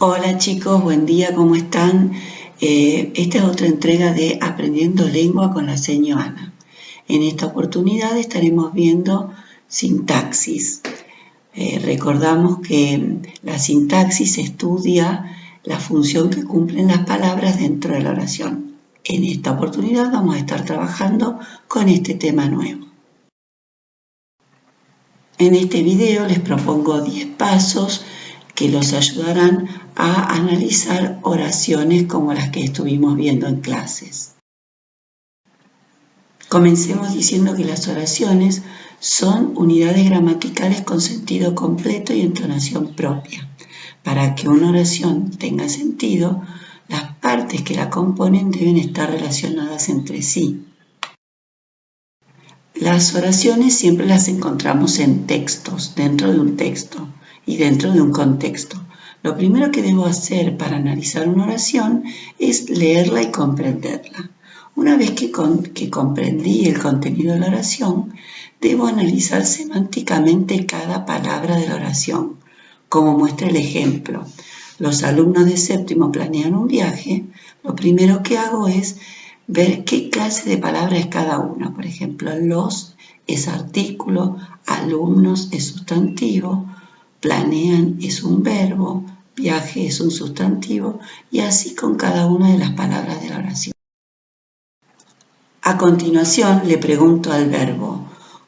Hola chicos, buen día, ¿cómo están? Esta es otra entrega de Aprendiendo Lengua con la Seño Ana. En esta oportunidad estaremos viendo sintaxis. Recordamos que la sintaxis estudia la función que cumplen las palabras dentro de la oración. En esta oportunidad vamos a estar trabajando con este tema nuevo. En este video les propongo 10 pasos que los ayudarán a analizar oraciones como las que estuvimos viendo en clases. Comencemos diciendo que las oraciones son unidades gramaticales con sentido completo y entonación propia. Para que una oración tenga sentido, las partes que la componen deben estar relacionadas entre sí. Las oraciones siempre las encontramos en textos, dentro de un texto y dentro de un contexto. Lo primero que debo hacer para analizar una oración es leerla y comprenderla. Una vez que comprendí el contenido de la oración, debo analizar semánticamente cada palabra de la oración, como muestra el ejemplo. Los alumnos de séptimo planean un viaje. Lo primero que hago es ver qué clase de palabra es cada una. Por ejemplo, los es artículo, alumnos es sustantivo, planean es un verbo, viaje es un sustantivo y así con cada una de las palabras de la oración. A continuación le pregunto al verbo,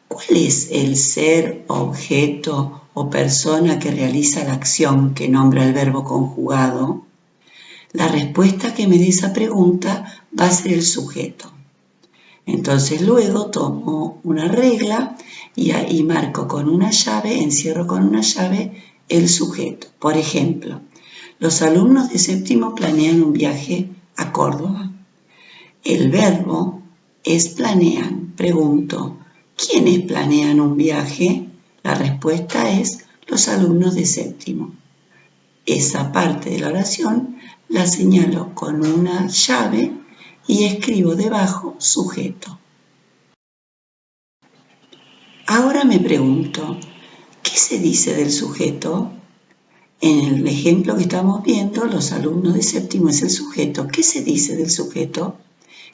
¿cuál es el ser, objeto o persona que realiza la acción que nombra el verbo conjugado? La respuesta que me dé esa pregunta va a ser el sujeto. Entonces luego tomo una regla y ahí marco con una llave, encierro con una llave el sujeto. Por ejemplo, los alumnos de séptimo planean un viaje a Córdoba. El verbo es planean. Pregunto, ¿quiénes planean un viaje? La respuesta es los alumnos de séptimo. Esa parte de la oración la señalo con una llave y escribo debajo sujeto. Ahora me pregunto, ¿qué se dice del sujeto? En el ejemplo que estamos viendo, los alumnos de séptimo es el sujeto. ¿Qué se dice del sujeto?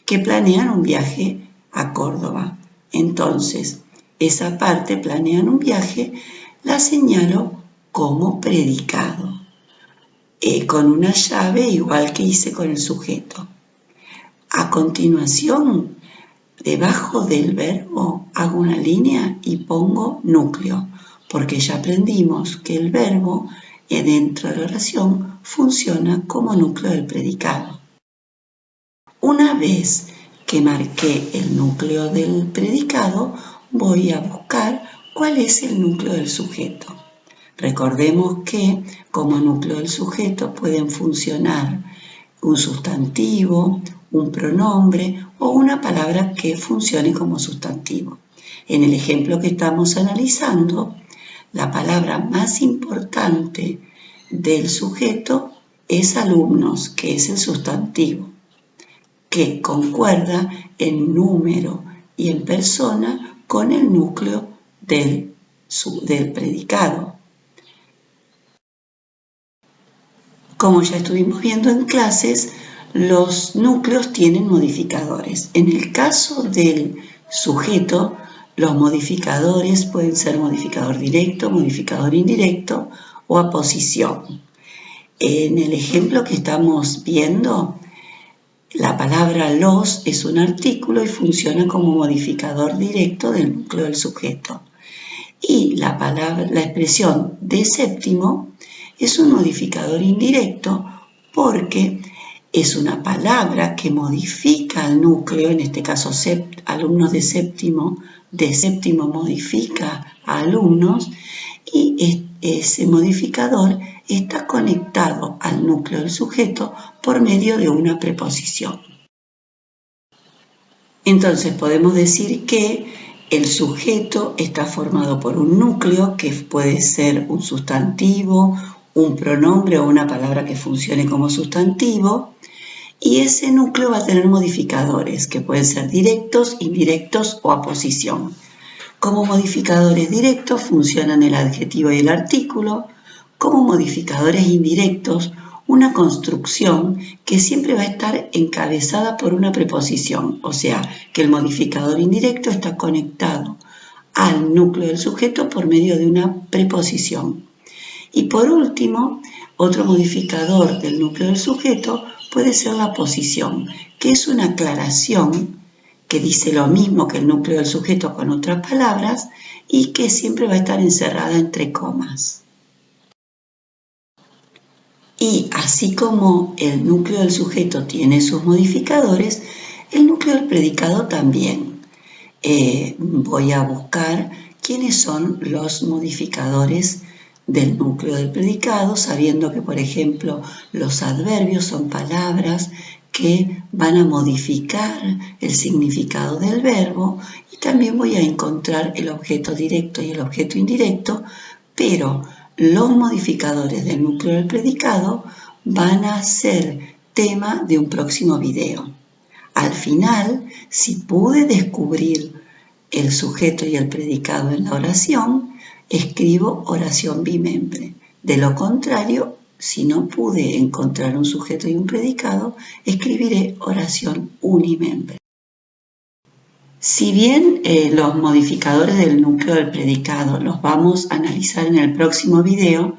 Que planean un viaje a Córdoba. Entonces, esa parte, planean un viaje, la señalo como predicado. Con una llave igual que hice con el sujeto. A continuación, debajo del verbo hago una línea y pongo núcleo, porque ya aprendimos que el verbo dentro de la oración funciona como núcleo del predicado. Una vez que marqué el núcleo del predicado, voy a buscar cuál es el núcleo del sujeto. Recordemos que como núcleo del sujeto pueden funcionar un sustantivo, un pronombre o una palabra que funcione como sustantivo. En el ejemplo que estamos analizando, la palabra más importante del sujeto es alumnos, que es el sustantivo, que concuerda en número y en persona con el núcleo del predicado. Como ya estuvimos viendo en clases, los núcleos tienen modificadores. En el caso del sujeto, los modificadores pueden ser modificador directo, modificador indirecto o aposición. En el ejemplo que estamos viendo, la palabra los es un artículo y funciona como modificador directo del núcleo del sujeto. Y la expresión de séptimo es un modificador indirecto porque es una palabra que modifica el núcleo, en este caso alumnos de séptimo modifica a alumnos y ese modificador está conectado al núcleo del sujeto por medio de una preposición. Entonces podemos decir que el sujeto está formado por un núcleo que puede ser un sustantivo, un pronombre o una palabra que funcione como sustantivo, y ese núcleo va a tener modificadores que pueden ser directos, indirectos o aposición. Como modificadores directos funcionan el adjetivo y el artículo. Como modificadores indirectos una construcción que siempre va a estar encabezada por una preposición, o sea, que el modificador indirecto está conectado al núcleo del sujeto por medio de una preposición. Y por último, otro modificador del núcleo del sujeto puede ser la posición, que es una aclaración que dice lo mismo que el núcleo del sujeto con otras palabras y que siempre va a estar encerrada entre comas. Y así como el núcleo del sujeto tiene sus modificadores, el núcleo del predicado también. Voy a buscar quiénes son los modificadores del núcleo del predicado, sabiendo que, por ejemplo, los adverbios son palabras que van a modificar el significado del verbo, y también voy a encontrar el objeto directo y el objeto indirecto, pero los modificadores del núcleo del predicado van a ser tema de un próximo video. Al final, si pude descubrir el sujeto y el predicado en la oración, escribo oración bimembre. De lo contrario, si no pude encontrar un sujeto y un predicado, escribiré oración unimembre. Si bien los modificadores del núcleo del predicado los vamos a analizar en el próximo video,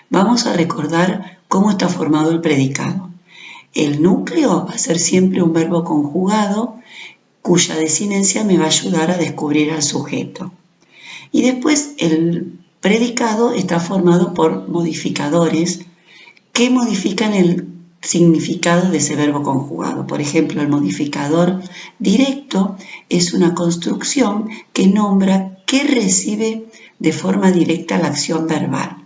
vamos a recordar cómo está formado el predicado. El núcleo va a ser siempre un verbo conjugado cuya desinencia me va a ayudar a descubrir al sujeto. Y después el predicado está formado por modificadores que modifican el significado de ese verbo conjugado. Por ejemplo, el modificador directo es una construcción que nombra qué recibe de forma directa la acción verbal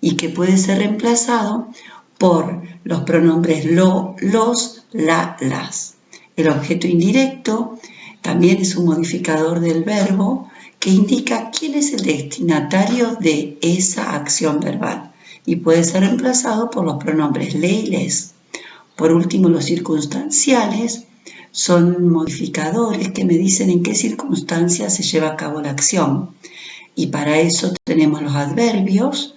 y que puede ser reemplazado por los pronombres lo, los, la, las. El objeto indirecto también es un modificador del verbo que indica quién es el destinatario de esa acción verbal y puede ser reemplazado por los pronombres le y les. Por último, los circunstanciales son modificadores que me dicen en qué circunstancias se lleva a cabo la acción. Y para eso tenemos los adverbios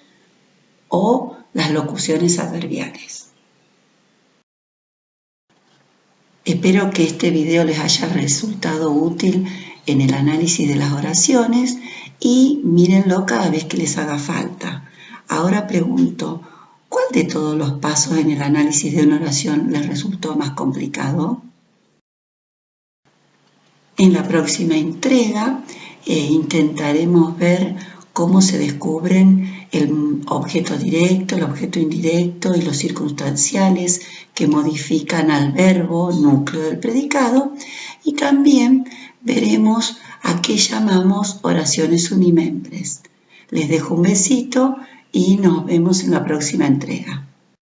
o las locuciones adverbiales. Espero que este video les haya resultado útil en el análisis de las oraciones y mírenlo cada vez que les haga falta. Ahora pregunto, ¿cuál de todos los pasos en el análisis de una oración les resultó más complicado? En la próxima entrega intentaremos ver cómo se descubren el objeto directo, el objeto indirecto y los circunstanciales que modifican al verbo núcleo del predicado, y también veremos a qué llamamos oraciones unimembres. Les dejo un besito y nos vemos en la próxima entrega.